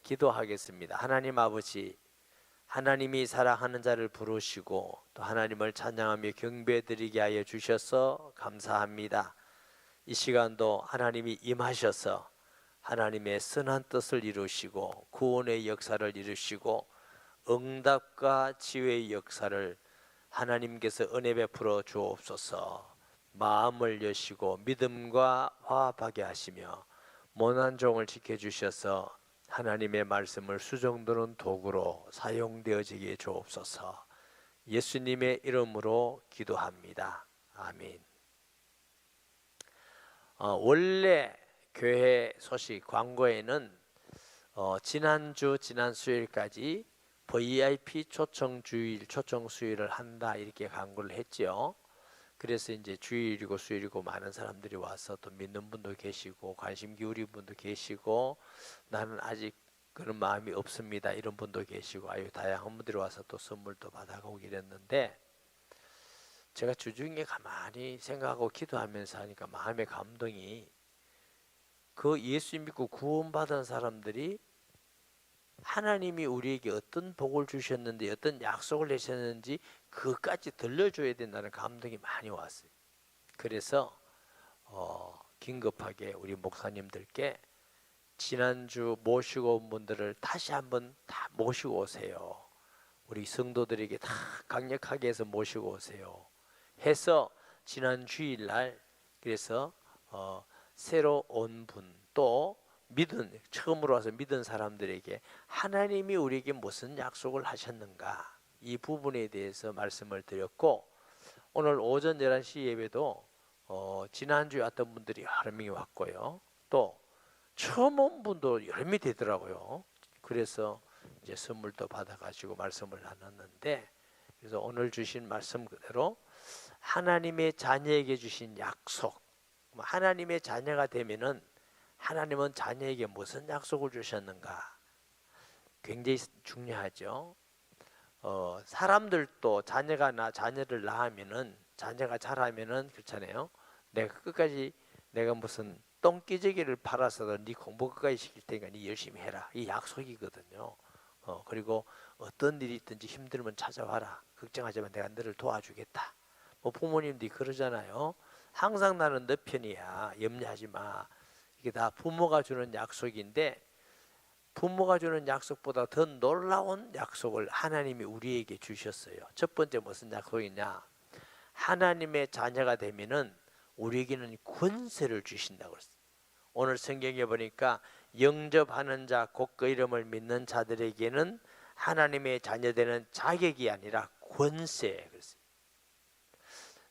기도하겠습니다. 하나님 아버지, 하나님이 사랑하는 자를 부르시고 또 하나님을 찬양하며 경배드리게 하여 주셔서 감사합니다. 이 시간도 하나님이 임하셔서 하나님의 선한 뜻을 이루시고 구원의 역사를 이루시고 응답과 지혜의 역사를 하나님께서 은혜 베풀어 주옵소서. 마음을 여시고 믿음과 화합하게 하시며 모난 종을 지켜주셔서 하나님의 말씀을 수정드는 도구로 사용되어지게 주옵소서. 예수님의 이름으로 기도합니다. 아멘. 원래 교회 소식 광고에는 지난주 지난 수요일까지 VIP 초청 주일 초청 수요일을 한다 이렇게 광고를 했죠. 그래서 이제 주일이고 수요일이고 많은 사람들이 와서 또 믿는 분도 계시고 관심 기울인 분도 계시고 나는 아직 그런 마음이 없습니다 이런 분도 계시고 아유 다양한 분들이 와서 또 선물도 받아가고 이랬는데, 제가 주중에 가만히 생각하고 기도하면서 하니까 마음의 감동이, 그 예수 믿고 구원받은 사람들이 하나님이 우리에게 어떤 복을 주셨는데 어떤 약속을 하셨는지 그것까지 들려줘야 된다는 감동이 많이 왔어요. 그래서 긴급하게 우리 목사님들께 지난주 모시고 온 분들을 다시 한번 다 모시고 오세요. 우리 성도들에게 다 강력하게 해서 모시고 오세요 해서 지난 주일날, 그래서 새로 온 분 또 믿은 처음으로 와서 믿은 사람들에게 하나님이 우리에게 무슨 약속을 하셨는가 이 부분에 대해서 말씀을 드렸고, 오늘 오전 11시 예배도 지난주에 왔던 분들이 여러 명이 왔고요. 또 처음 온 분도 여러 명이 되더라고요. 그래서 이제 선물도 받아가지고 말씀을 나눴는데, 그래서 오늘 주신 말씀 그대로 하나님의 자녀에게 주신 약속, 하나님의 자녀가 되면은 하나님은 자녀에게 무슨 약속을 주셨는가 굉장히 중요하죠. 사람들도 자녀를 낳으면은, 자녀가 자라면은 그렇잖아요. 내가 끝까지 내가 무슨 똥기저귀를 팔아서도 네 공부 끝까지 시킬 테니까 네 열심히 해라 이 약속이거든요. 그리고 어떤 일이 있든지 힘들면 찾아와라, 걱정하지 마, 내가 너를 도와주겠다. 뭐 부모님들이 그러잖아요. 항상 나는 너 편이야, 염려하지 마. 이게 다 부모가 주는 약속인데, 부모가 주는 약속보다 더 놀라운 약속을 하나님이 우리에게 주셨어요. 첫 번째 무슨 약속이냐, 하나님의 자녀가 되면은 우리에게는 권세를 주신다고 그랬어요. 오늘 성경에 보니까 영접하는 자 곧 그 이름을 믿는 자들에게는 하나님의 자녀되는 자격이 아니라 권세 그랬어요.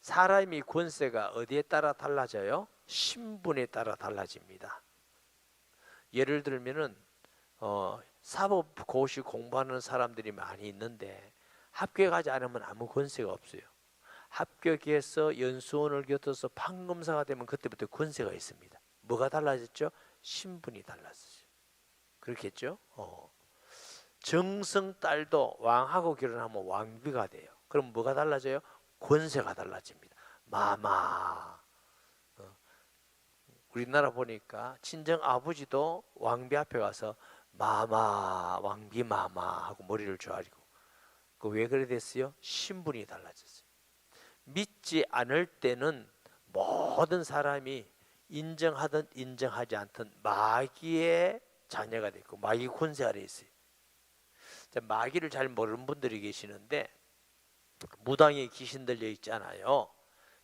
사람이 권세가 어디에 따라 달라져요? 신분에 따라 달라집니다. 예를 들면은 사법고시 공부하는 사람들이 많이 있는데 합격하지 않으면 아무 권세가 없어요. 합격해서 연수원을 겪어서 판검사가 되면 그때부터 권세가 있습니다. 뭐가 달라졌죠? 신분이 달라졌어요. 그렇겠죠? 정성 딸도 왕하고 결혼하면 왕비가 돼요. 그럼 뭐가 달라져요? 권세가 달라집니다. 마마. 우리나라 보니까 친정 아버지도 왕비 앞에 가서 마마, 왕비 마마 하고 머리를 조아리고. 그 왜 그래 됐어요? 신분이 달라졌어요. 믿지 않을 때는 모든 사람이 인정하든 인정하지 않든 마귀의 자녀가 됐고 마귀 권세 아래 있어요. 마귀를 잘 모르는 분들이 계시는데, 무당에 귀신 들려 있잖아요.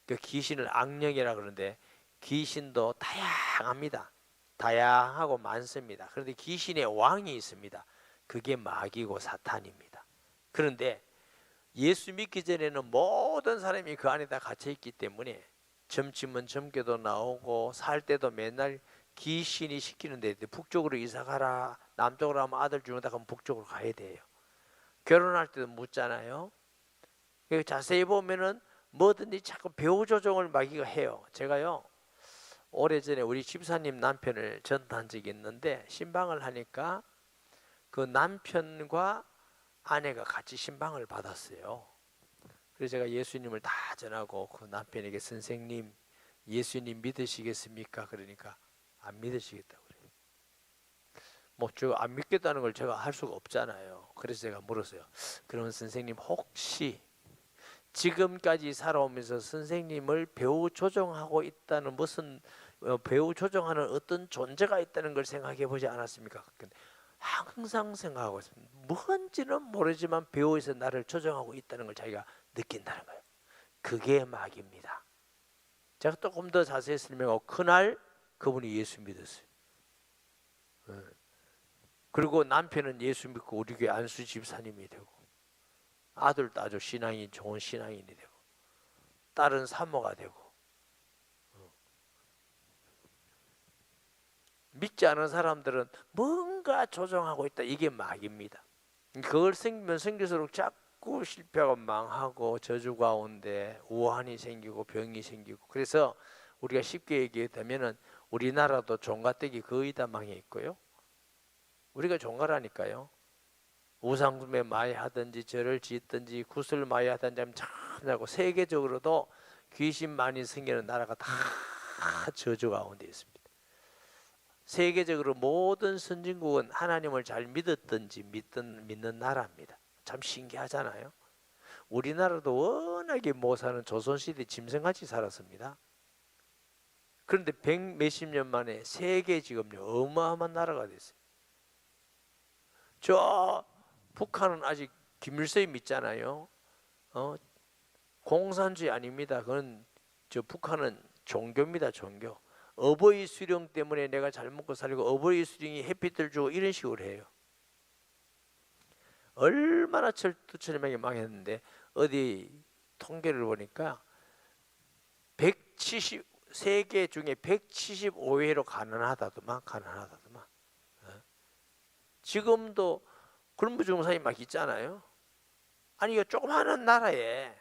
그 귀신을 악령이라 그러는데 귀신도 다양합니다. 다양하고 많습니다. 그런데 귀신의 왕이 있습니다. 그게 마귀고 사탄입니다. 그런데 예수 믿기 전에는 모든 사람이 그 안에 다 갇혀 있기 때문에 점치면 점괘도 나오고 살 때도 맨날 귀신이 시키는데 북쪽으로 이사 가라, 남쪽으로 하면 아들 주는다 그러면 북쪽으로 가야 돼요. 결혼할 때도 묻잖아요. 자세히 보면은 뭐든지 자꾸 배우 조종을 마귀가 해요. 제가요 오래전에 우리 집사님 남편을 전도한 적이 있는데, 신방을 하니까 그 남편과 아내가 같이 신방을 받았어요. 그래서 제가 예수님을 다 전하고 그 남편에게 선생님 예수님 믿으시겠습니까? 그러니까 안 믿으시겠다고 그래요. 뭐 제가 안 믿겠다는 걸 제가 할 수가 없잖아요. 그래서 제가 물었어요. 그러면 선생님 혹시 지금까지 살아오면서 선생님을 배우 조종하고 있다는 무슨 배우 조종하는 어떤 존재가 있다는 걸 생각해 보지 않았습니까? 항상 생각하고 있습니다. 뭔지는 모르지만 배우에서 나를 조종하고 있다는 걸 자기가 느낀다는 거예요. 그게 마귀입니다. 제가 조금 더 자세히 설명하고 그날 그분이 예수 믿었어요. 그리고 남편은 예수 믿고 우리 교회 안수 집사님이 되고, 아들도 아주 신앙이 좋은 신앙인이 되고, 딸은 사모가 되고. 믿지 않은 사람들은 뭔가 조종하고 있다. 이게 마귀입니다. 그걸 생기면 생길수록 자꾸 실패하고 망하고 저주 가운데 우환이 생기고 병이 생기고. 그래서 우리가 쉽게 얘기하면은 우리나라도 종가댁이 거의 다 망해 있고요. 우리가 종가라니까요. 우상숭배 많이 하든지 절을 짓든지 구슬 많이 하든지 하면 참하고, 세계적으로도 귀신 많이 생기는 나라가 다 저주 가운데 있습니다. 세계적으로 모든 선진국은 하나님을 잘 믿었든지 믿는 나라입니다. 참 신기하잖아요. 우리나라도 워낙에 못 사는 조선시대 짐승같이 살았습니다. 그런데 100 몇십 년 만에 세계 지금 어마어마한 나라가 됐어요. 저 북한은 아직 김일성이 믿잖아요. 공산주의 아닙니다. 그건 저 북한은 종교입니다. 종교. 어버이 수령 때문에 내가 잘 먹고 살고 어버이 수령이 햇빛을 주고 이런 식으로 해요. 얼마나 철두철미하게 망했는데 어디 통계를 보니까 170 세계 중에 175회로 가난하다더만. 지금도 굶어 죽는 사람이 막 있잖아요. 아니 이거 조그마한 나라에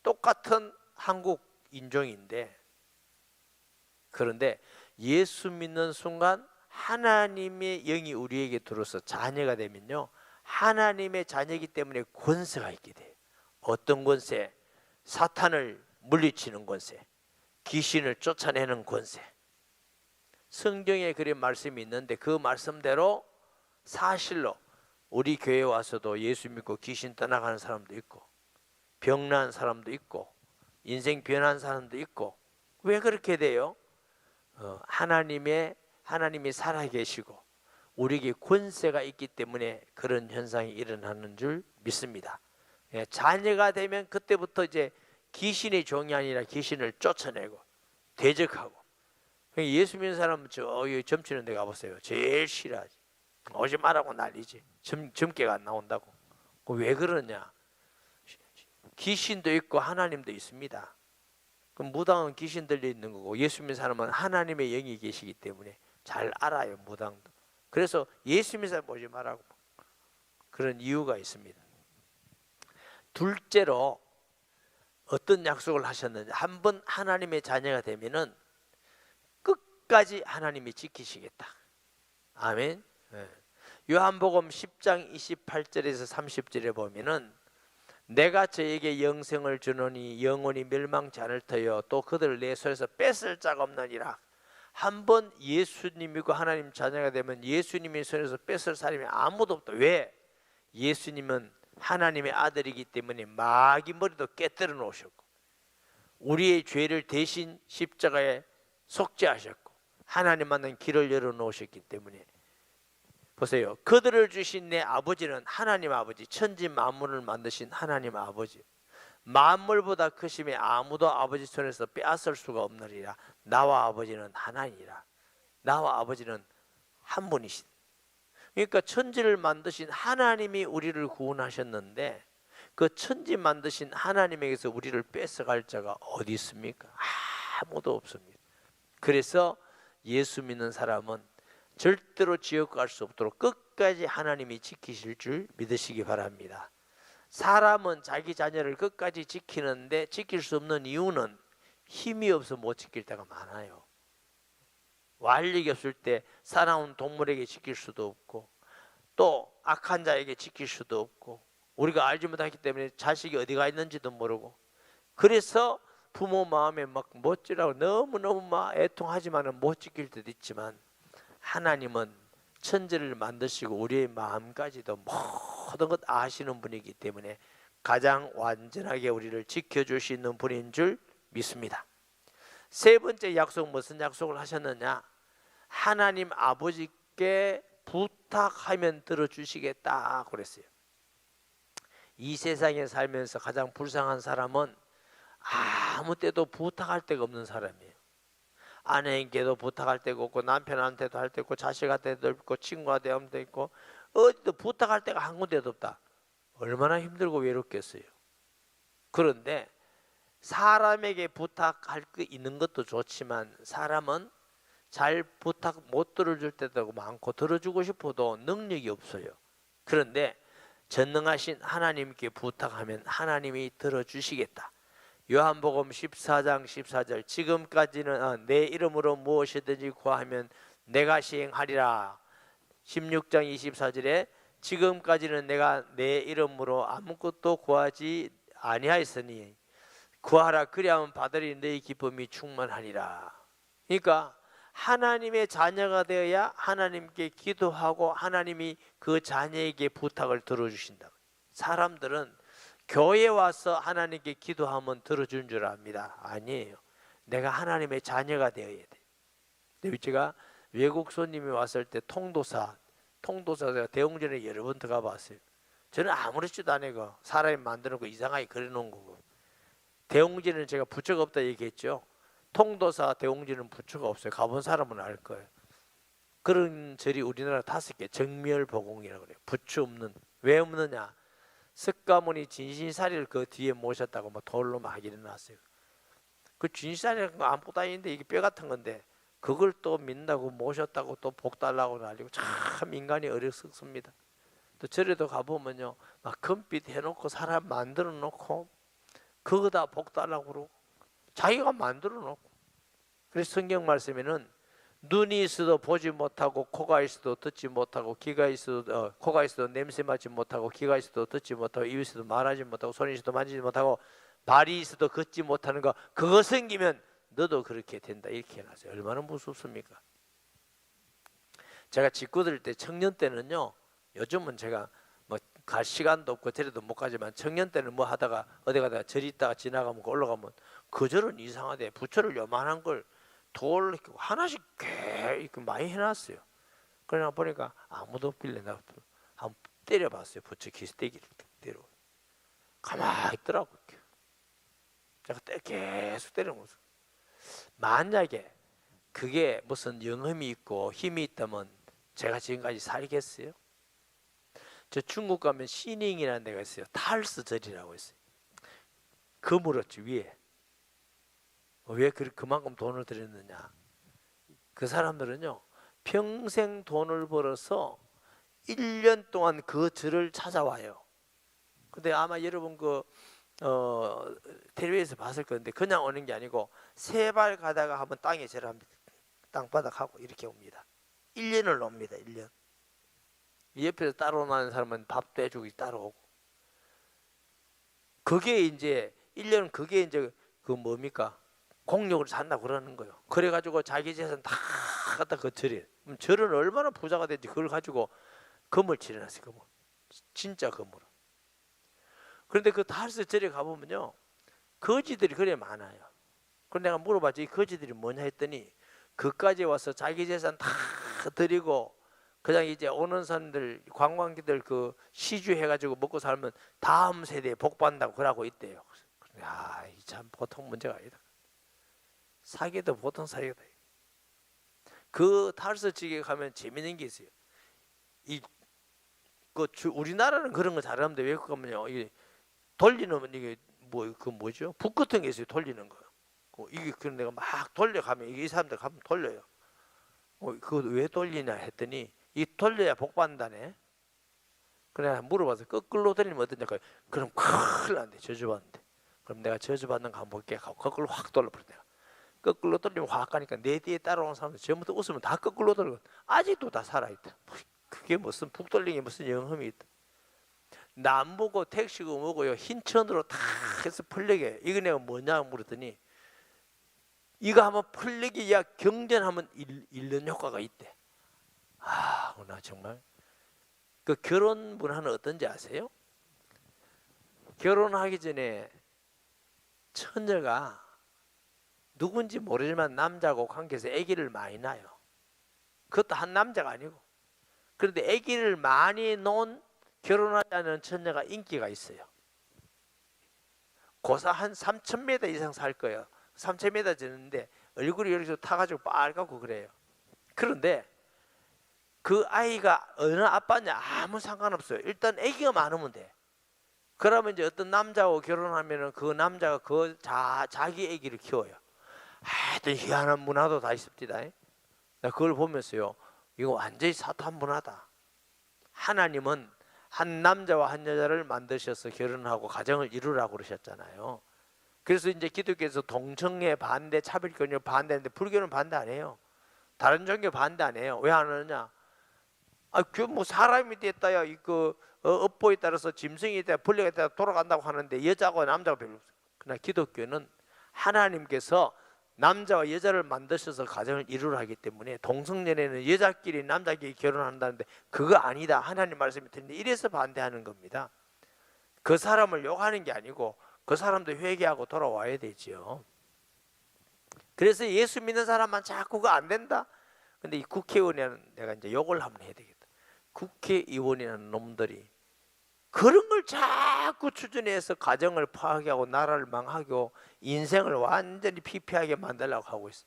똑같은 한국 인종인데, 그런데 예수 믿는 순간 하나님의 영이 우리에게 들어서 자녀가 되면요, 하나님의 자녀이기 때문에 권세가 있게 돼요. 어떤 권세? 사탄을 물리치는 권세, 귀신을 쫓아내는 권세. 성경에 그런 말씀이 있는데 그 말씀대로 사실로 우리 교회에 와서도 예수 믿고 귀신 떠나가는 사람도 있고, 병난 사람도 있고, 인생 변한 사람도 있고. 왜 그렇게 돼요? 하나님이 살아계시고 우리에게 권세가 있기 때문에 그런 현상이 일어나는 줄 믿습니다. 자녀가 되면 그때부터 이제 귀신의 종이 아니라 귀신을 쫓아내고 대적하고. 예수 믿는 사람은 저기 점치는 데 가보세요. 제일 싫어하지. 오지 말라고 난리지. 점괘가 안 나온다고. 왜 그러냐? 귀신도 있고 하나님도 있습니다. 그럼 무당은 귀신 들려 있는 거고, 예수 믿는 사람은 하나님의 영이 계시기 때문에 잘 알아요. 무당도. 그래서 예수 믿는 사람 오지 말라고. 그런 이유가 있습니다. 둘째로 어떤 약속을 하셨는지, 한번 하나님의 자녀가 되면은 끝까지 하나님이 지키시겠다. 아멘. 요한복음 10장 28절에서 30절에 보면은 내가 저에게 영생을 주노니 영원히 멸망치 않을 터요 또 그들을 내 손에서 뺏을 자가 없느니라. 한번 예수님이고 하나님 자녀가 되면 예수님의 손에서 뺏을 사람이 아무도 없다. 왜? 예수님은 하나님의 아들이기 때문에 마귀 머리도 깨뜨려 놓으셨고, 우리의 죄를 대신 십자가에 속죄하셨고, 하나님 만난 길을 열어 놓으셨기 때문에. 보세요. 그들을 주신 내 아버지는 하나님 아버지, 천지 만물을 만드신 하나님 아버지, 만물보다 크심에 아무도 아버지 손에서 빼앗을 수가 없느니라. 나와 아버지는 하나니라. 나와 아버지는 한 분이시다. 그러니까 천지를 만드신 하나님이 우리를 구원하셨는데, 그 천지 만드신 하나님에게서 우리를 뺏어갈 자가 어디 있습니까? 아무도 없습니다. 그래서 예수 믿는 사람은 절대로 지옥 갈 수 없도록 끝까지 하나님이 지키실 줄 믿으시기 바랍니다. 사람은 자기 자녀를 끝까지 지키는데 지킬 수 없는 이유는 힘이 없어 못 지킬 때가 많아요. 완력이 없을 때 살아온 동물에게 지킬 수도 없고, 또 악한 자에게 지킬 수도 없고, 우리가 알지 못하기 때문에 자식이 어디가 있는지도 모르고, 그래서 부모 마음에 막 못지라고 너무너무 막 애통하지만은 못 지킬 때도 있지만, 하나님은 천지를 만드시고 우리의 마음까지도 모든 것 아시는 분이기 때문에 가장 완전하게 우리를 지켜줄 수 있는 분인 줄 믿습니다. 세 번째 약속, 무슨 약속을 하셨느냐? 하나님 아버지께 부탁하면 들어주시겠다 그랬어요. 이 세상에 살면서 가장 불쌍한 사람은 아무 때도 부탁할 데가 없는 사람이에요. 아내에게도 부탁할 데가 없고, 남편한테도 할 데 없고, 자식한테도 없고, 친구한테도 있고, 어디도 부탁할 데가 한 군데도 없다. 얼마나 힘들고 외롭겠어요. 그런데 사람에게 부탁할 게 있는 것도 좋지만, 사람은 잘 부탁 못 들어줄 때도 많고, 들어주고 싶어도 능력이 없어요. 그런데 전능하신 하나님께 부탁하면 하나님이 들어주시겠다. 요한복음 14장 14절, 지금까지는 내 이름으로 무엇이든지 구하면 내가 시행하리라. 16장 24절에 지금까지는 내가 내 이름으로 아무것도 구하지 아니하였으니 구하라, 그리하면 받으리, 너희 기쁨이 충만하리라. 그러니까 하나님의 자녀가 되어야 하나님께 기도하고 하나님이 그 자녀에게 부탁을 들어주신다. 사람들은 교회 와서 하나님께 기도하면 들어준 줄 압니다. 아니에요. 내가 하나님의 자녀가 되어야 돼. 제가 외국 손님이 왔을 때 통도사 제가 대웅전에 여러 번 들어가 봤어요. 저는 아무렇지도 않아요. 사람이 만드는 거 이상하게 그려놓은 거고. 대웅전에는 제가 부처가 없다 얘기했죠. 통도사 대웅전은 부처가 없어요. 가본 사람은 알 거예요. 그런 절이 우리나라 5개, 정멸보공이라고 그래요. 부처 없는. 왜 없느냐? 석가모니 진신사리를 그 뒤에 모셨다고 뭐 돌로 막 일어났어요. 그 진신사리는 아무것도 아닌데 이게 뼈 같은 건데 그걸 또 믿는다고 모셨다고 또 복 달라고 날리고, 참 인간이 어리석습니다. 또 절에도 가보면요, 막 금빛 해놓고 사람 만들어 놓고 그거다 복 달라고 그러고 자기가 만들어 놓고. 그래서 성경 말씀에는 눈이 있어도 보지 못하고, 코가 있어도 듣지 못하고, 귀가 있어도 코가 있어도 냄새 맡지 못하고, 귀가 있어도 듣지 못하고, 입이 있어도 말하지 못하고, 손이 있어도 만지지 못하고, 발이 있어도 걷지 못하는 거, 그거 생기면 너도 그렇게 된다, 이렇게 해놨어요. 얼마나 무섭습니까? 제가 직구 들을 때, 청년 때는요, 요즘은 제가 뭐 갈 시간도 없고 저리도 못 가지만, 청년 때는 뭐 하다가 어디 가다가 절이 있다가 지나가면 올라가면 그 절은 이상하대. 부처를 요만한 걸 돌 하나씩 꽤 이렇게 많이 해놨어요. 그러나 보니까 아무도 없길래 나 한번 때려봤어요. 부처 기스대기를 때려. 가만히 있더라고요. 제가 계속 때리는 거죠. 만약에 그게 무슨 영험이 있고 힘이 있다면 제가 지금까지 살겠어요? 저 중국 가면 시닝이라는 데가 있어요. 탈스 절이라고 있어요. 그물었지 위에. 왜 그만큼 돈을 들였느냐? 그 사람들은요, 평생 돈을 벌어서 1년 동안 그 절을 찾아와요. 근데 아마 여러분 텔레비에서 봤을 건데, 그냥 오는 게 아니고 3발 가다가 한번 땅에 절합니다. 땅바닥하고 이렇게 옵니다. 1년을 옵니다. 1년. 옆에서 따라오는 사람은 밥도 해주고 따라오고. 그게 이제 1년, 그게 이제 그 뭡니까? 공력을 산다고 그러는 거예요. 그래가지고 자기 재산 다 갖다 그 절에. 절은 얼마나 부자가 됐지. 그걸 가지고 금을 칠해놨어요. 금을. 진짜 금으로. 그런데 그 탈스 절에 가보면요, 거지들이 그래 많아요. 그런데 내가 물어봤지, 이 거지들이 뭐냐 했더니, 그까지 와서 자기 재산 다 드리고 그냥 이제 오는 사람들, 관광객들 그 시주해가지고 먹고 살면 다음 세대에 복 받는다고 그러고 있대요. 야, 이 참 보통 문제가 아니다. 사기도 보통 사기다. 그 탈스 지역에 가면 재밌는 게 있어요. 우리나라는 그런 거 잘하는데 외국 가면요, 이게 돌리는 이게 뭐죠? 북 같은 게 있어요. 돌리는 거. 이게 그런 내가 막 돌려가면 이 사람들 가면 돌려요. 그거 왜 돌리냐 했더니, 이 돌려야 복 받는다네. 그래 물어봐서 거꾸로 돌리면 어떠냐? 그럼 큰일 난대. 저주받는데. 그럼 내가 저주받는 거 한번 볼게 하고 거꾸로 확 돌려버려. 내가 거꾸로 돌리면 확 가니까 내 뒤에 따라오는 사람들 전부 다 웃으면 다 거꾸로 돌리고 아직도 다 살아있다. 그게 무슨 북 돌리기 무슨 영험이 있다. 남 보고 택시고 뭐고요, 흰 천으로 다 해서 플래게. 이거 내가 뭐냐 물었더니, 이거 하면 플래기야 경전하면 잃는 효과가 있대. 나 정말 그 결혼 문화는 어떤지 아세요? 결혼하기 전에 처녀가 누군지 모르지만 남자하고 관계해서 아기를 많이 낳아요. 그것도 한 남자가 아니고. 그런데 아기를 많이 놓은 결혼하지 않은 처녀가 인기가 있어요. 고사 한 3,000m 이상 살 거예요. 3,000m 되는데 얼굴이 이렇게 타가지고 빨갛고 그래요. 그런데 그 아이가 어느 아빠냐 아무 상관없어요. 일단 아기가 많으면 돼. 그러면 이제 어떤 남자하고 결혼하면은 그 남자가 자기 아기를 키워요. 하여튼 희한한 문화도 다 있습니다. 나 그걸 보면서요, 이거 완전히 사탄 문화다. 하나님은 한 남자와 한 여자를 만드셔서 결혼하고 가정을 이루라고 그러셨잖아요. 그래서 이제 기독교에서 동성애 반대, 차별교육 반대하는데 불교는 반대 안 해요. 다른 종교 반대 안 해요. 왜 안 하느냐? 뭐 사람이 됐다야 업보에 따라서 짐승이 됐다, 벌레가 됐다 돌아간다고 하는데 여자고 남자가 별로 없어요. 그러나 기독교는 하나님께서 남자와 여자를 만드셔서 가정을 이루라 하기 때문에 동성연애는 여자끼리 남자끼리 결혼한다는데 그거 아니다. 하나님 말씀이 틀린데 이래서 반대하는 겁니다. 그 사람을 욕하는 게 아니고 그 사람도 회개하고 돌아와야 되지요. 그래서 예수 믿는 사람만 자꾸 그거 안 된다. 근데 이 국회의원에는 내가 이제 욕을 한번 해야 되겠다. 국회의원이라는 놈들이 그런 걸 자꾸 추진해서 가정을 파괴하고 나라를 망하고 인생을 완전히 피폐하게 만들려고 하고 있어.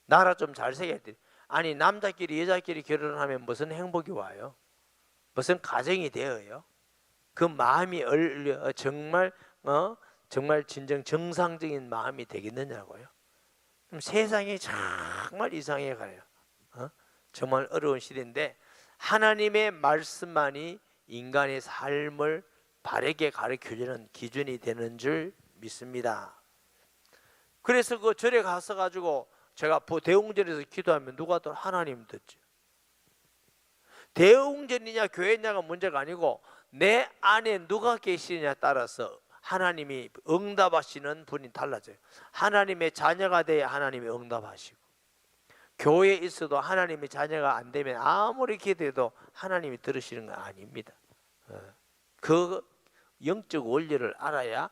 나라 좀 잘 새겨야 돼. 아니 남자끼리 여자끼리 결혼하면 무슨 행복이 와요? 무슨 가정이 되어요? 그 마음이 정말 정말 진정 정상적인 마음이 되겠느냐고요? 그럼 세상이 정말 이상해 가요. 정말 어려운 시대인데 하나님의 말씀만이 인간의 삶을 바르게 가르쳐주는 기준이 되는 줄 믿습니다. 그래서 그 절에 가서 가지고 제가 대웅전에서 기도하면 누가 또 하나님 듣죠. 대웅전이냐 교회냐가 문제가 아니고 내 안에 누가 계시느냐에 따라서 하나님이 응답하시는 분이 달라져요. 하나님의 자녀가 돼야 하나님이 응답하시고, 교회에 있어도 하나님의 자녀가 안 되면 아무리 기도해도 하나님이 들으시는 건 아닙니다. 그 영적 원리를 알아야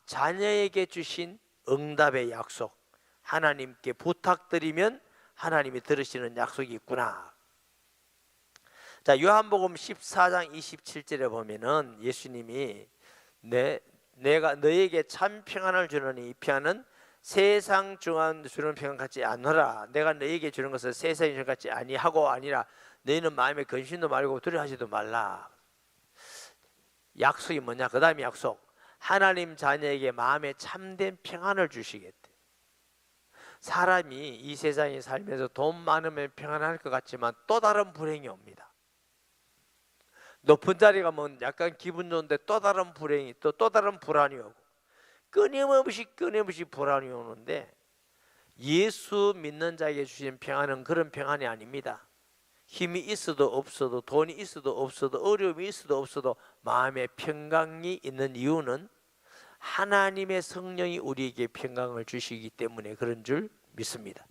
자녀에게 주신 응답의 약속, 하나님께 부탁드리면 하나님이 들으시는 약속이 있구나. 자, 요한복음 14장 27절에 보면은 예수님이 내가 너에게 참 평안을 주노니 이 평안은 세상 주는 평안 같지 않노라. 내가 너에게 주는 것은 세상이 주는 것 같지 아니하고 아니라 너희는 마음에 근심도 말고 두려워하지도 말라. 약속이 뭐냐? 그 다음에 약속, 하나님 자녀에게 마음에 참된 평안을 주시겠대. 사람이 이 세상에 살면서 돈 많으면 평안할 것 같지만 또 다른 불행이 옵니다. 높은 자리 가면 약간 기분 좋은데 또 다른 불행이 또 다른 불안이 오고 끊임없이 불안이 오는데, 예수 믿는 자에게 주신 평안은 그런 평안이 아닙니다. 힘이 있어도 없어도 돈이 있어도 없어도 어려움이 있어도 없어도 마음에 평강이 있는 이유는 하나님의 성령이 우리에게 평강을 주시기 때문에 그런 줄 믿습니다.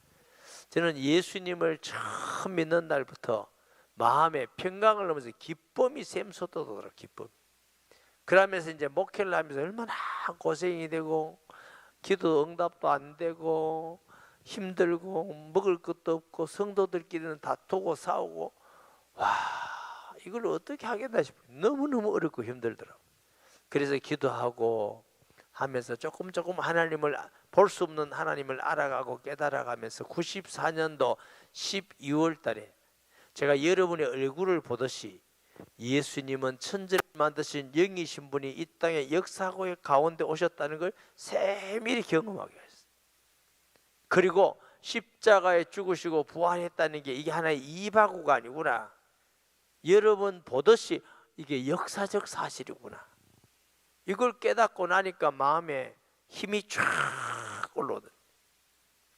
저는 예수님을 처음 믿는 날부터 마음에 평강을 넘어서 기쁨이 샘솟도록 기쁨. 그러면서 이제 목회를 하면서 얼마나 고생이 되고 기도 응답도 안 되고 힘들고 먹을 것도 없고 성도들끼리는 다투고 싸우고, 이걸 어떻게 하겠나 싶어요. 너무너무 어렵고 힘들더라고요. 그래서 기도하고 하면서 조금 하나님을 볼 수 없는 하나님을 알아가고 깨달아가면서 94년도 12월 달에 제가 여러분의 얼굴을 보듯이 예수님은 천지를 만드신 영이신 분이 이 땅에 역사고의 가운데 오셨다는 걸 세밀히 경험하게 했어요. 그리고 십자가에 죽으시고 부활했다는 게 이게 하나의 이바구가 아니구나. 여러분 보듯이 이게 역사적 사실이구나. 이걸 깨닫고 나니까 마음에 힘이 쫙 올라오더라고요.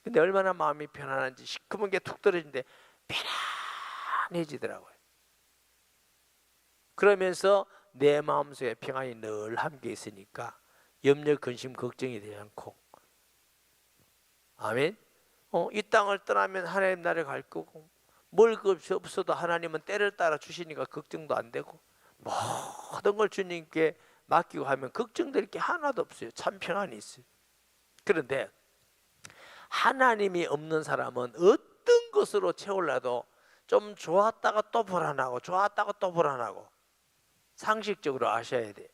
근데 얼마나 마음이 편안한지, 시커먼 게 툭 떨어지는데 편안해지더라고요. 그러면서 내 마음속에 평안이 늘 함께 있으니까 염려, 근심, 걱정이 되지 않고, 아멘. 이 땅을 떠나면 하나님 나라에 갈 거고, 뭘 것이 없어도 하나님은 때를 따라 주시니까 걱정도 안 되고, 모든 걸 주님께 맡기고 하면 걱정될 게 하나도 없어요. 참 평안이 있어요. 그런데 하나님이 없는 사람은 어떤 것으로 채울라도 좀 좋았다가 또 불안하고, 좋았다가 또 불안하고. 상식적으로 아셔야 돼.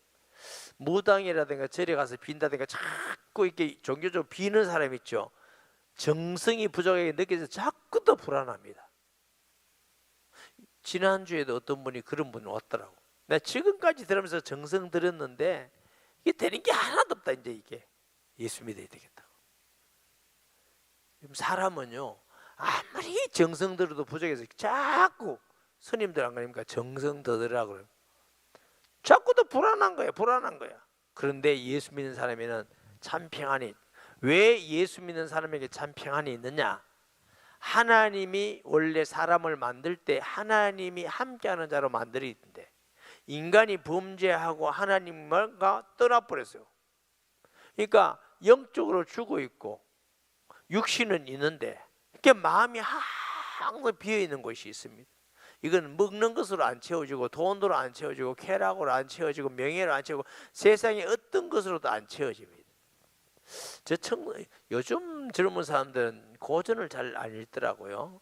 무당이라든가 절에 가서 빈다든가 자꾸 이렇게 종교적으로 비는 사람 있죠. 정성이 부족하게 느껴져서 자꾸 더 불안합니다. 지난주에도 어떤 분이 그런 분이 왔더라고. 내가 지금까지 들으면서 정성 들었는데 이게 되는 게 하나도 없다. 이제 이게 예수 믿어야 되겠다고. 사람은요, 아무리 정성 들어도 부족해서 자꾸 스님들 안 그러니까 정성 더 들으라고 그래요. 자꾸 더 불안한 거야, 불안한 거야. 그런데 예수 믿는 사람에는 참 평안이. 왜 예수 믿는 사람에게 참 평안이 있느냐? 하나님이 원래 사람을 만들 때 하나님이 함께하는 자로 만들었는데 인간이 범죄하고 하나님과 떠나버렸어요. 그러니까 영적으로 죽어 있고 육신은 있는데 이렇게 마음이 항상 비어 있는 곳이 있습니다. 이건 먹는 것으로 안 채워지고 돈으로 안 채워지고 쾌락으로 안 채워지고 명예로 안 채우고 세상의 어떤 것으로도 안 채워집니다. 요즘 젊은 사람들은 고전을 잘 안 읽더라고요.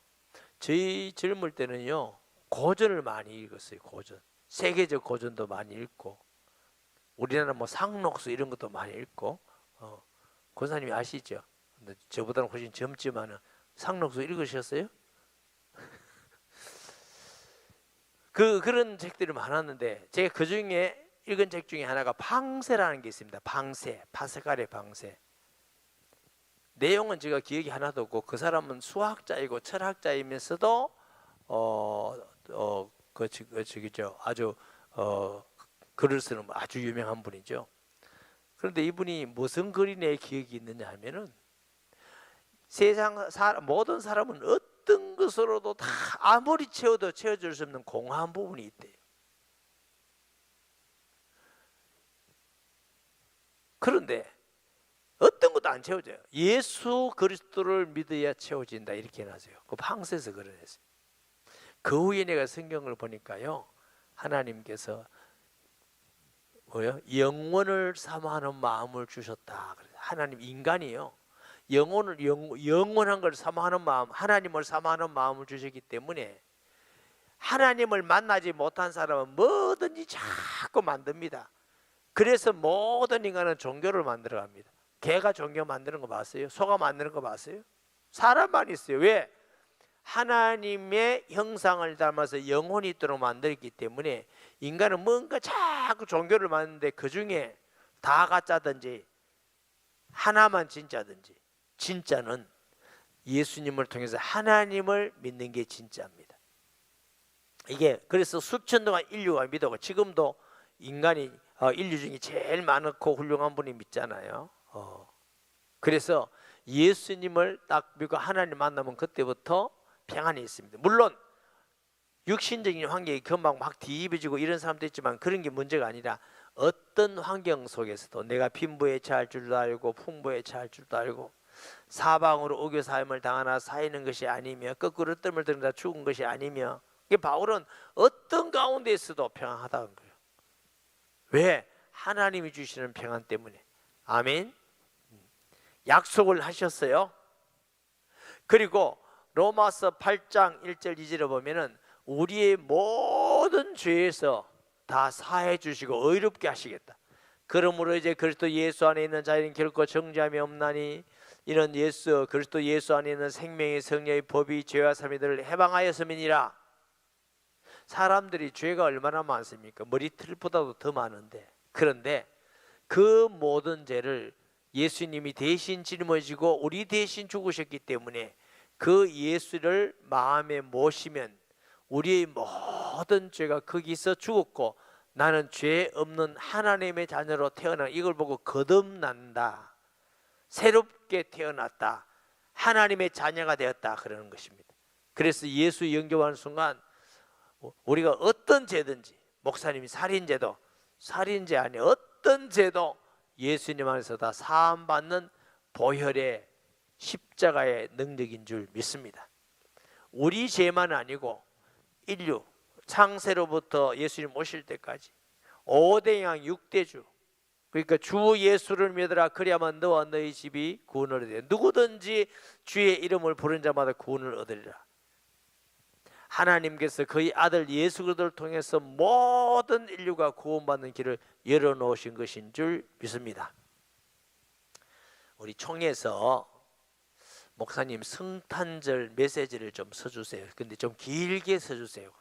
저희 젊을 때는요, 고전을 많이 읽었어요. 고전, 세계적 고전도 많이 읽고, 우리나라 뭐 상록수 이런 것도 많이 읽고. 권사님이 아시죠? 근데 저보다는 훨씬 젊지만은 상록수 읽으셨어요? 그런 책들이 많았는데 제가 그 중에 읽은 책 중에 하나가 방세라는 게 있습니다. 방세, 파스칼의 방세. 내용은 제가 기억이 하나도 없고 그 사람은 수학자이고 철학자이면서도 아주 글을 쓰는 아주 유명한 분이죠. 그런데 이분이 무슨 글이 내 기억이 있느냐 하면은 세상 모든 사람은 어떤 것으로도 다 아무리 채워도 채워줄 수 없는 공허한 부분이 있대요. 그런데 어떤 것도 안 채워져요. 예수 그리스도를 믿어야 채워진다 이렇게 해놨어요. 그 방세에서 그러냈어요. 그 후에 내가 성경을 보니까요, 하나님께서 영원을 사모하는 마음을 주셨다. 하나님 인간이요, 영원한 걸 사모하는 마음, 하나님을 사모하는 마음을 주셨기 때문에 하나님을 만나지 못한 사람은 뭐든지 자꾸 만듭니다. 그래서 모든 인간은 종교를 만들어갑니다. 개가 종교 만드는 거 봤어요? 소가 만드는 거 봤어요? 사람만 있어요. 왜? 하나님의 형상을 닮아서 영혼이 있도록 만들었기 때문에 인간은 뭔가 자꾸 종교를 만드는데 그 중에 다 가짜든지 하나만 진짜든지, 진짜는 예수님을 통해서 하나님을 믿는 게 진짜입니다. 이게 그래서 수천 동안 인류가 믿었고 지금도 인간이 인류 중에 제일 많고 훌륭한 분이 믿잖아요. 그래서 예수님을 딱 믿고 하나님 만나면 그때부터 평안이 있습니다. 물론 육신적인 환경이 금방 막 뒤집어지고 이런 사람도 있지만 그런 게 문제가 아니라 어떤 환경 속에서도 내가 빈부에 처할 줄도 알고 풍부에 처할 줄도 알고 사방으로 오교사임을 당하나 사이는 것이 아니며 거꾸로 뜸을 들이다 죽은 것이 아니며, 이게 바울은 어떤 가운데에서도 평안하다는 거예요. 왜? 하나님이 주시는 평안 때문에. 아멘. 약속을 하셨어요. 그리고 로마서 8장 1절 2절에 보면은 우리의 모든 죄에서 다 사해 주시고 의롭게 하시겠다. 그러므로 이제 그리스도 예수 안에 있는 자에는 결코 정죄함이 없나니 이는 그리스도 예수 안에 있는 생명의 성령의 법이 죄와 사미들을 해방하였음이니라. 사람들이 죄가 얼마나 많습니까? 머리털보다도 더 많은데, 그런데 그 모든 죄를 예수님이 대신 짊어지고 우리 대신 죽으셨기 때문에 그 예수를 마음에 모시면 우리의 모든 죄가 거기서 죽었고 나는 죄 없는 하나님의 자녀로 태어나, 이걸 보고 거듭난다, 새롭게 태어났다, 하나님의 자녀가 되었다 그러는 것입니다. 그래서 예수 영접하는 순간 우리가 어떤 죄든지, 목사님이 살인죄도 살인죄 아니 어떤 죄도 예수님 안에서 다 사함받는 보혈의 십자가의 능력인 줄 믿습니다. 우리 죄만 아니고 인류 창세로부터 예수님 오실 때까지 5대양 6대주, 그러니까 주 예수를 믿으라 그리하면 너와 너희 집이 구원을 얻으리라. 누구든지 주의 이름을 부르는 자마다 구원을 얻으리라. 하나님께서 그의 아들 예수 그리스도를 통해서 모든 인류가 구원받는 길을 열어놓으신 것인 줄 믿습니다. 우리 총회에서 목사님 성탄절 메시지를 좀 써주세요. 근데 좀 길게 써주세요.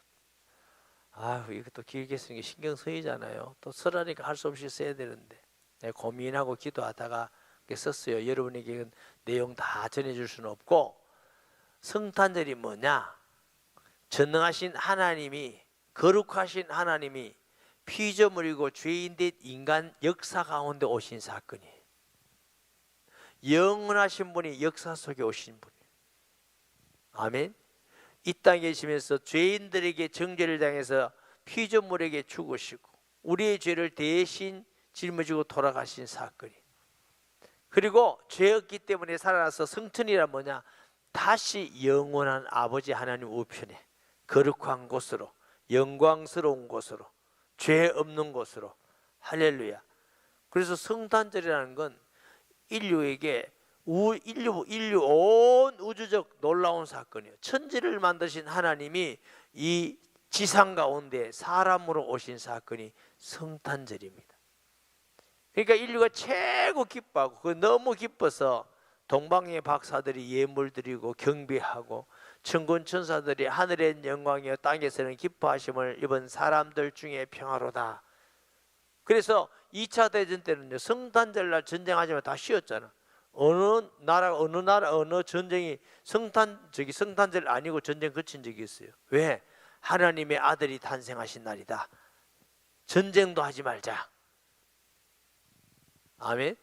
이것도 길게 쓰는 게 신경 쓰이잖아요. 또 쓰라니까 할 수 없이 써야 되는데 내가 고민하고 기도하다가 썼어요. 여러분에게 내용 다 전해줄 수는 없고, 성탄절이 뭐냐? 전능하신 하나님이, 거룩하신 하나님이 피조물이고 죄인된 인간 역사 가운데 오신 사건이에요. 영원하신 분이 역사 속에 오신 분이에요. 아멘. 이 땅에 계시면서 죄인들에게 정죄를 당해서 피조물에게 죽으시고 우리의 죄를 대신 짊어지고 돌아가신 사건이, 그리고 죄였기 때문에 살아나서 성천이란 뭐냐? 다시 영원한 아버지 하나님 우편에 거룩한 곳으로, 영광스러운 곳으로, 죄 없는 곳으로. 할렐루야. 그래서 성탄절이라는 건 인류에게 인류 온 우주적 놀라운 사건이에요. 천지를 만드신 하나님이 이 지상 가운데 사람으로 오신 사건이 성탄절입니다. 그러니까 인류가 최고 기뻐하고, 그 너무 기뻐서 동방의 박사들이 예물 드리고 경배하고 천군 천사들이 하늘의 영광이여 땅에서는 기뻐하심을 입은 사람들 중에 평화로다. 그래서 2차 대전 때는요, 성탄절날 전쟁하지만 다 쉬었잖아. 어느 나라 어느 전쟁이 성탄절 아니고 전쟁 그친 적이 있어요. 왜? 하나님의 아들이 탄생하신 날이다. 전쟁도 하지 말자. 아멘.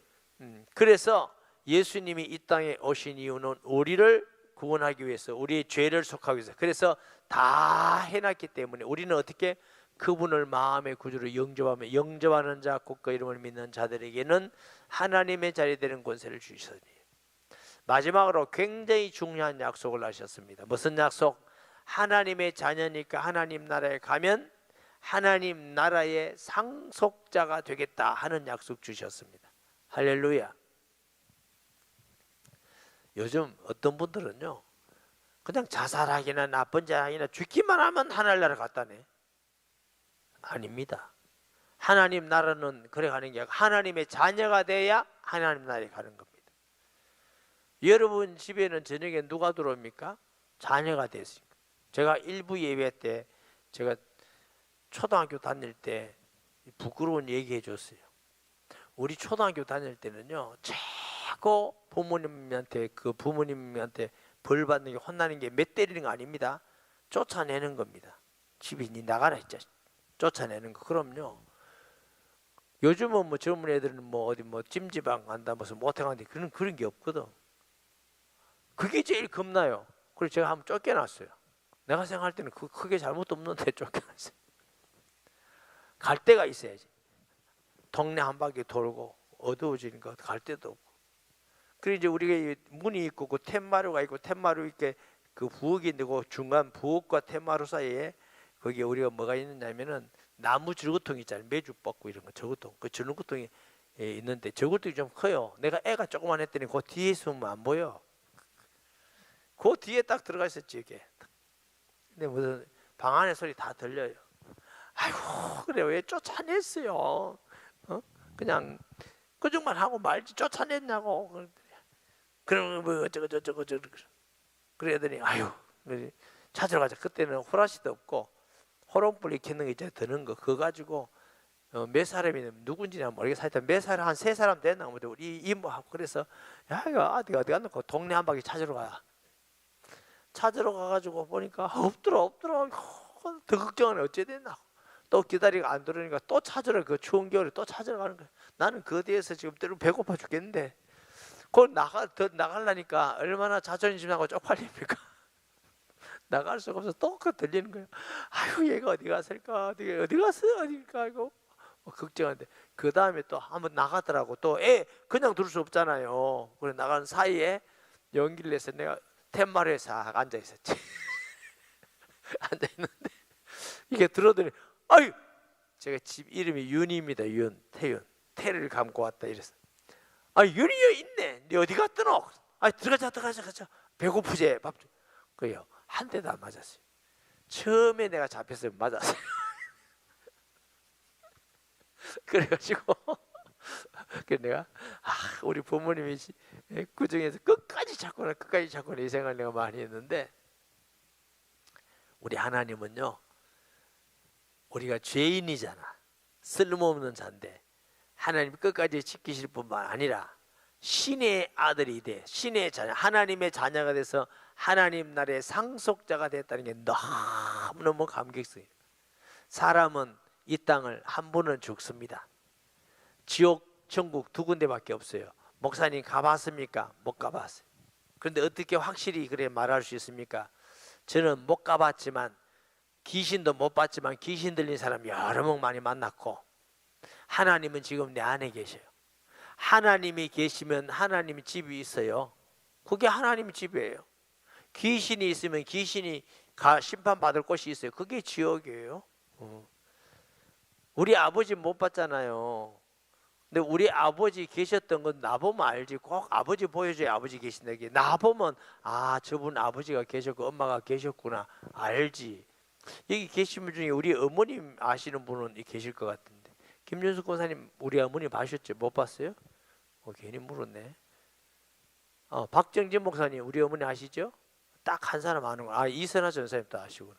그래서 예수님이 이 땅에 오신 이유는 우리를 구원하기 위해서, 우리의 죄를 속하기 위해서. 그래서 다 해놨기 때문에 우리는 어떻게 그분을 마음의 구주로 영접하며, 영접하는 자 곧 그 이름을 믿는 자들에게는 하나님의 자리 되는 권세를 주시더니, 마지막으로 굉장히 중요한 약속을 하셨습니다. 무슨 약속? 하나님의 자녀니까 하나님 나라에 가면 하나님 나라의 상속자가 되겠다 하는 약속 주셨습니다. 할렐루야. 요즘 어떤 분들은요, 그냥 자살하기나 나쁜 자이나 죽기만 하면 하늘나라 갔다네. 아닙니다. 하나님 나라는 그래 가는 게 아니라 하나님의 자녀가 돼야 하나님 나라에 가는 겁니다. 여러분 집에는 저녁에 누가 들어옵니까? 자녀가 됐으니까. 제가 일부 예배 때, 제가 초등학교 다닐 때 부끄러운 얘기 해줬어요. 우리 초등학교 다닐 때는요, 최고 부모님한테 벌 받는 게, 혼나는 게 몇 때리는 거 아닙니다. 쫓아내는 겁니다. 집에 니 나가라 했죠. 쫓아내는 거. 그럼요. 요즘은 뭐 젊은 애들은 뭐 어디 뭐 찜질방 간다 무슨 모텔 간다 그런 게 없거든. 그게 제일 겁나요. 그래서 제가 한번 쫓겨났어요. 내가 생각할 때는 크게 잘못도 없는데 쫓겨났어요. 갈 데가 있어야지. 동네 한 바퀴 돌고 어두워지니까 갈 데도 없고. 그리고 이제 우리가 문이 있고 그 툇마루가 있고, 툇마루 이렇게 그 부엌이 있는데 그 중간 부엌과 툇마루 사이에 거기에 우리가 뭐가 있느냐면은 나무 절구통 있잖아요. 메주 뻗고 이런 거 절구통. 그 절구통이 있는데 절구통이 좀 커요. 내가 애가 조그만 했더니 그 뒤에 있으면 안 보여. 그 뒤에 딱 들어가 있었지 이게. 근데 무슨 방 안에 소리 다 들려요. 아이고 그래 왜 쫓아냈어요? 그냥 그정만 하고 말지 쫓아냈냐고. 그러면 뭐 어쩌고 그러더니 아유 찾으러 가자. 그때는 호라시도 없고 호롱불이 켜는 게 이제 드는 거 그거 가지고 몇 사람이 누군지는 모르겠어. 하여튼 몇 사람 한 3사람 됐나 보다. 우리 이모하고. 그래서 야 이거 어디 갔나 그 동네 한 바퀴 찾으러 가. 찾으러 가가지고 보니까 없더라. 더 걱정은 어째 됐나. 또 기다리고 안 들으니까 또 찾으러, 그 추운 겨울에 또 찾으러 가는 거야. 나는 그 뒤에서 지금 때로 배고파 죽겠는데 그걸 나가려니까 얼마나 자존심 상하고 쪽팔립니까? 나갈 수가 없어서 또 그 들리는 거예요. 아유 얘가 어디 갔을까? 어디 갔어? 어디가 이거 걱정하는데 그 다음에 또 한번 나가더라고. 또 애 그냥 둘 수 없잖아요. 그래 나가는 사이에 용기를 내서 내가 툇마루에 싹 앉아 있었지. 앉아 있는데 이게 들어더니 아유, 제가 집 이름이 윤입니다. 윤, 태윤. 태를 감고 왔다 이랬어. 아, 윤이 여기 있네. 네 어디 갔더노? 아, 들어가자. 배고프지? 밥 좀. 그래요. 한 대도 안 맞았어요. 처음에 내가 잡혔으면 맞았어요. 그래가지고 그래서 내가 우리 부모님이 그 중에서 끝까지 찾거나 이 생각을 내가 많이 했는데, 우리 하나님은요, 우리가 죄인이잖아. 쓸모없는 자인데 하나님 끝까지 지키실 뿐만 아니라 신의 아들이 돼, 신의 자녀, 하나님의 자녀가 돼서 하나님 나라의 상속자가 됐다는 게 너무너무 감격스러워요. 사람은 이 땅을 한 번은 죽습니다. 지옥, 천국 두 군데밖에 없어요. 목사님 가봤습니까? 못 가봤어요. 그런데 어떻게 확실히 그래 말할 수 있습니까? 저는 못 가봤지만, 귀신도 못 봤지만 귀신 들린 사람 여러 명 많이 만났고, 하나님은 지금 내 안에 계셔요. 하나님이 계시면 하나님의 집이 있어요. 그게 하나님의 집이에요. 귀신이 있으면 귀신이 심판받을 곳이 있어요. 그게 지옥이에요. 우리 아버지 못 봤잖아요. 근데 우리 아버지 계셨던 건 나보면 알지. 꼭 아버지 보여줘야 아버지 계신다. 나보면 저분 아버지가 계셨고 엄마가 계셨구나 알지. 여기 계신 분 중에 우리 어머님 아시는 분은 계실 것 같은데, 김윤숙 권사님 우리 어머님 아셨죠? 못 봤어요? 괜히 물었네. 박정진 목사님 우리 어머니 아시죠? 딱 한 사람 아는 거. 이선하 전사님도 아시구나.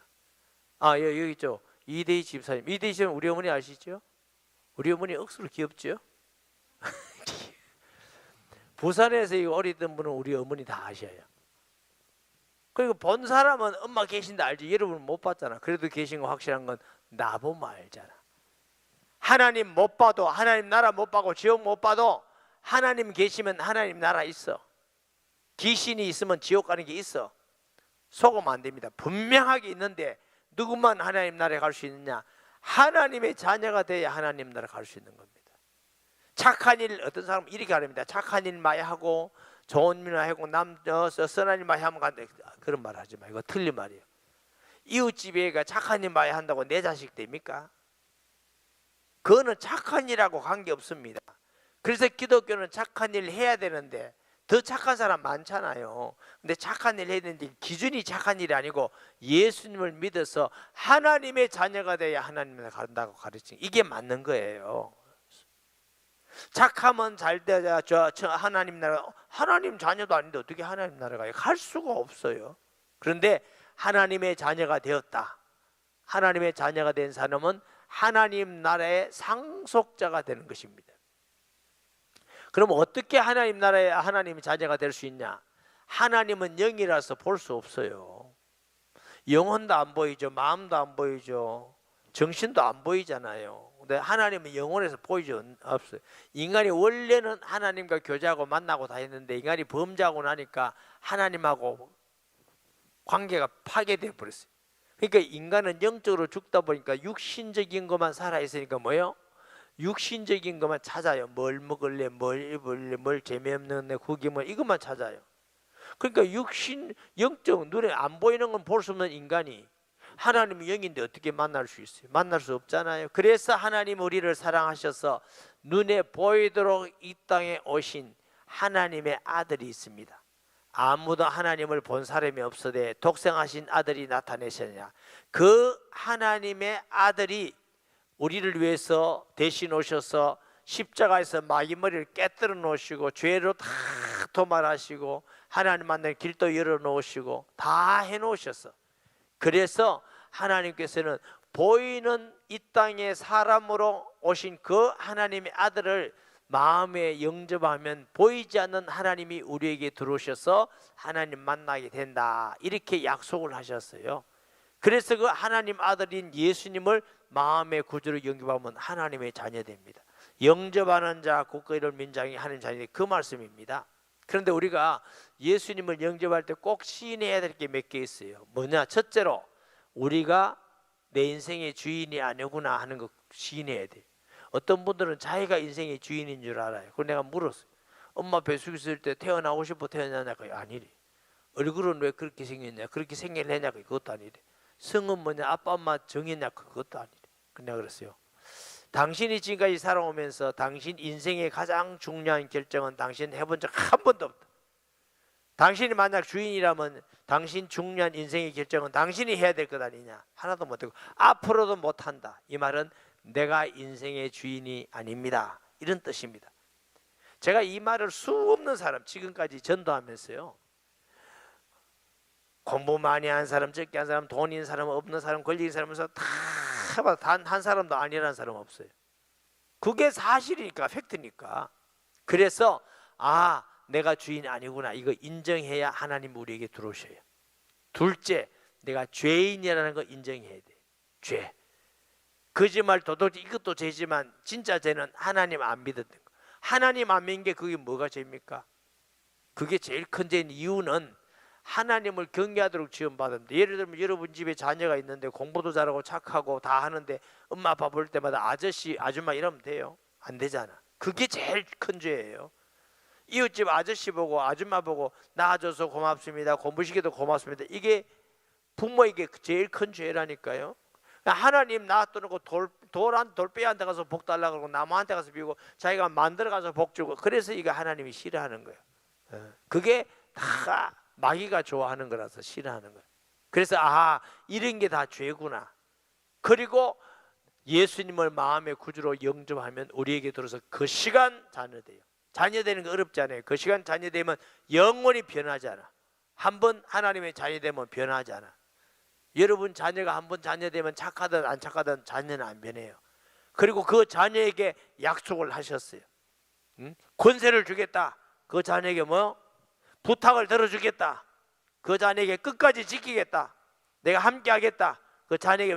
여기 있죠. 이대희 집사님. 이대희 집사님 우리 어머니 아시죠? 우리 어머니 억수로 귀엽죠? 부산에서 어리던 분은 우리 어머니 다 아셔요. 그리고 본 사람은 엄마 계신다 알지. 여러분은 못 봤잖아. 그래도 계신 거 확실한 건 나보면 알잖아. 하나님 못 봐도, 하나님 나라 못 봐도, 지옥 못 봐도 하나님 계시면 하나님 나라 있어. 귀신이 있으면 지옥 가는 게 있어. 속으면 안 됩니다. 분명하게 있는데 누구만 하나님 나라에 갈 수 있느냐? 하나님의 자녀가 돼야 하나님 나라 갈 수 있는 겁니다. 착한 일, 어떤 사람은 이렇게 하랍니다. 착한 일 많이 하고 좋은 일 하고 선한 일 많이 하면 간다. 그런 말 하지 마. 이거 틀린 말이에요. 이웃집 애가 착한 일 많이 한다고 내 자식 됩니까? 그거는 착한 일하고 관계없습니다. 그래서 기독교는 착한 일 해야 되는데 더 착한 사람 많잖아요. 근데 착한 일 해야 되는데 기준이 착한 일이 아니고 예수님을 믿어서 하나님의 자녀가 돼야 하나님을 간다고 가르치는, 이게 맞는 거예요. 착하면 잘 되자 하나님 나라, 하나님 자녀도 아닌데 어떻게 하나님 나라가 갈 수가 없어요. 그런데 하나님의 자녀가 되었다. 하나님의 자녀가 된 사람은 하나님 나라의 상속자가 되는 것입니다. 그럼 어떻게 하나님 나라의 하나님의 자녀가 될 수 있냐? 하나님은 영이라서 볼 수 없어요. 영혼도 안 보이죠. 마음도 안 보이죠. 정신도 안 보이잖아요. 근데 하나님은 영혼에서 보이지 없어요. 인간이 원래는 하나님과 교제하고 만나고 다 했는데 인간이 범죄하고 나니까 하나님하고 관계가 파괴되어 버렸어요. 그러니까 인간은 영적으로 죽다 보니까 육신적인 것만 살아있으니까 뭐예요? 육신적인 것만 찾아요. 뭘 먹을래, 뭘 입을래, 뭘 재미없는 내 국이 뭐 이것만 찾아요. 그러니까 영적 눈에 안 보이는 건 볼 수 없는 인간이 하나님이 영인데 어떻게 만날 수 있어요? 만날 수 없잖아요. 그래서 하나님 우리를 사랑하셔서 눈에 보이도록 이 땅에 오신 하나님의 아들이 있습니다. 아무도 하나님을 본 사람이 없어되 독생하신 아들이 나타내셨냐. 그 하나님의 아들이 우리를 위해서 대신 오셔서 십자가에서 마귀 머리를 깨뜨려 놓으시고 죄로 다 도말하시고 하나님 만나는 길도 열어 놓으시고 다 해 놓으셨어. 그래서 하나님께서는 보이는 이 땅에 사람으로 오신 그 하나님의 아들을 마음에 영접하면 보이지 않는 하나님이 우리에게 들어오셔서 하나님 만나게 된다, 이렇게 약속을 하셨어요. 그래서 그 하나님 아들인 예수님을 마음의 구주로 영접하면 하나님의 자녀 됩니다. 영접하는 자 국가 이룰 민장이 하나님 자녀, 그 말씀입니다. 그런데 우리가 예수님을 영접할 때 꼭 시인해야 될 게 몇 개 있어요. 뭐냐? 첫째로 우리가 내 인생의 주인이 아니구나 하는 거 시인해야 돼. 어떤 분들은 자기가 인생의 주인인 줄 알아요. 그래서 내가 물었어요. 엄마 뱃속에 있을 때 태어나고 싶어 태어나냐고. 아니래. 얼굴은 왜 그렇게 생겼냐, 그렇게 생겨내냐고. 그것도 아니래. 성은 뭐냐? 아빠 엄마 정했냐? 그것도 아니래. 그냥 그랬어요. 당신이 지금까지 살아오면서 당신 인생의 가장 중요한 결정은 당신 해본 적 한 번도 없다. 당신이 만약 주인이라면 당신 중요한 인생의 결정은 당신이 해야 될 것 아니냐? 하나도 못하고 앞으로도 못한다. 이 말은 내가 인생의 주인이 아닙니다. 이런 뜻입니다. 제가 이 말을 수 없는 사람, 지금까지 전도하면서요, 공부 많이 한 사람, 적게 한 사람, 돈 있는 사람, 없는 사람, 권리 있는 사람에서 다 해봐, 단 한 사람도 아니라는 사람 없어요. 그게 사실이니까, 팩트니까. 그래서 내가 주인이 아니구나, 이거 인정해야 하나님 우리에게 들어오셔요. 둘째, 내가 죄인이라는 거 인정해야 돼. 죄. 거짓말, 도둑, 이것도 죄지만 진짜 죄는 하나님 안 믿었던 거. 하나님 안 믿는 게 그게 뭐가 죄입니까? 그게 제일 큰 죄인 이유는 하나님을 경외하도록 지원받았는데, 예를 들면 여러분 집에 자녀가 있는데 공부도 잘하고 착하고 다 하는데 엄마 아빠 볼 때마다 아저씨 아줌마 이러면 돼요? 안 되잖아. 그게 제일 큰 죄예요. 이웃집 아저씨 보고 아줌마 보고 낳아줘서 고맙습니다, 공부시켜도 고맙습니다, 이게 부모에게 제일 큰 죄라니까요. 하나님 낳아놓고 돌배한테 가서 복 달라고 그러고 나무한테 가서 비우고 자기가 만들어 가서 복 주고, 그래서 이거 하나님이 싫어하는 거예요. 그게 다 마귀가 좋아하는 거라서 싫어하는 거예요. 그래서 이런 게 다 죄구나. 그리고 예수님을 마음의 구주로 영접하면 우리에게 들어서 그 시간 자녀돼요. 자녀되는 거 어렵지 않아요. 그 시간 자녀되면 영원히 변하지 않아. 한 번 하나님의 자녀되면 변하지 않아. 여러분 자녀가 한 번 자녀되면 착하든 안 착하든 자녀는 안 변해요. 그리고 그 자녀에게 약속을 하셨어요. 권세를 주겠다. 그 자녀에게 부탁을 들어주겠다. 그 자녀에게 끝까지 지키겠다. 내가 함께 하겠다. 그 자녀에게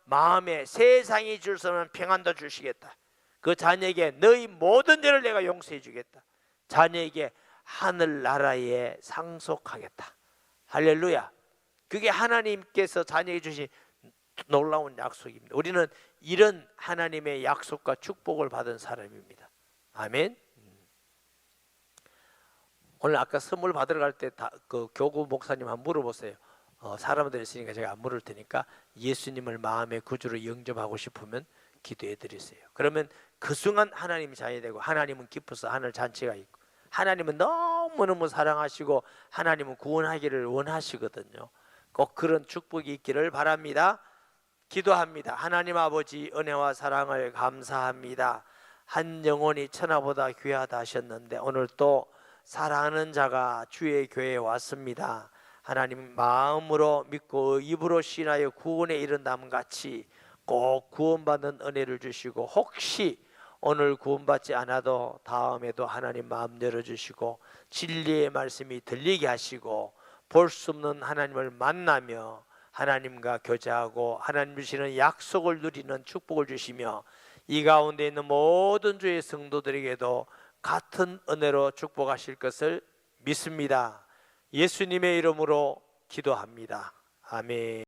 마음에 세상이 줄 수 없는 평안도 주시겠다. 그 자녀에게 너희 모든 죄를 내가 용서해 주겠다. 자녀에게 하늘나라에 상속하겠다. 할렐루야. 그게 하나님께서 자녀에게 주신 놀라운 약속입니다. 우리는 이런 하나님의 약속과 축복을 받은 사람입니다. 아멘. 오늘 아까 선물 받으러 갈 때 그 교구 목사님 한번 물어보세요. 사람들 있으니까 제가 안 물을 테니까 예수님을 마음의 구주로 영접하고 싶으면 기도해 드리세요. 그러면 그 순간 하나님이 자녀되고, 하나님은 기뻐서 하늘 잔치가 있고, 하나님은 너무너무 사랑하시고 하나님은 구원하기를 원하시거든요. 꼭 그런 축복이 있기를 바랍니다. 기도합니다. 하나님 아버지, 은혜와 사랑을 감사합니다. 한 영혼이 천하보다 귀하다 하셨는데 오늘 또 사랑하는 자가 주의 교회에 왔습니다. 하나님, 마음으로 믿고 입으로 신하여 구원에 이른다면 같이 꼭 구원받는 은혜를 주시고, 혹시 오늘 구원받지 않아도 다음에도 하나님 마음 열어주시고 진리의 말씀이 들리게 하시고, 볼 수 없는 하나님을 만나며 하나님과 교제하고 하나님 주시는 약속을 누리는 축복을 주시며, 이 가운데 있는 모든 주의 성도들에게도 같은 은혜로 축복하실 것을 믿습니다. 예수님의 이름으로 기도합니다. 아멘.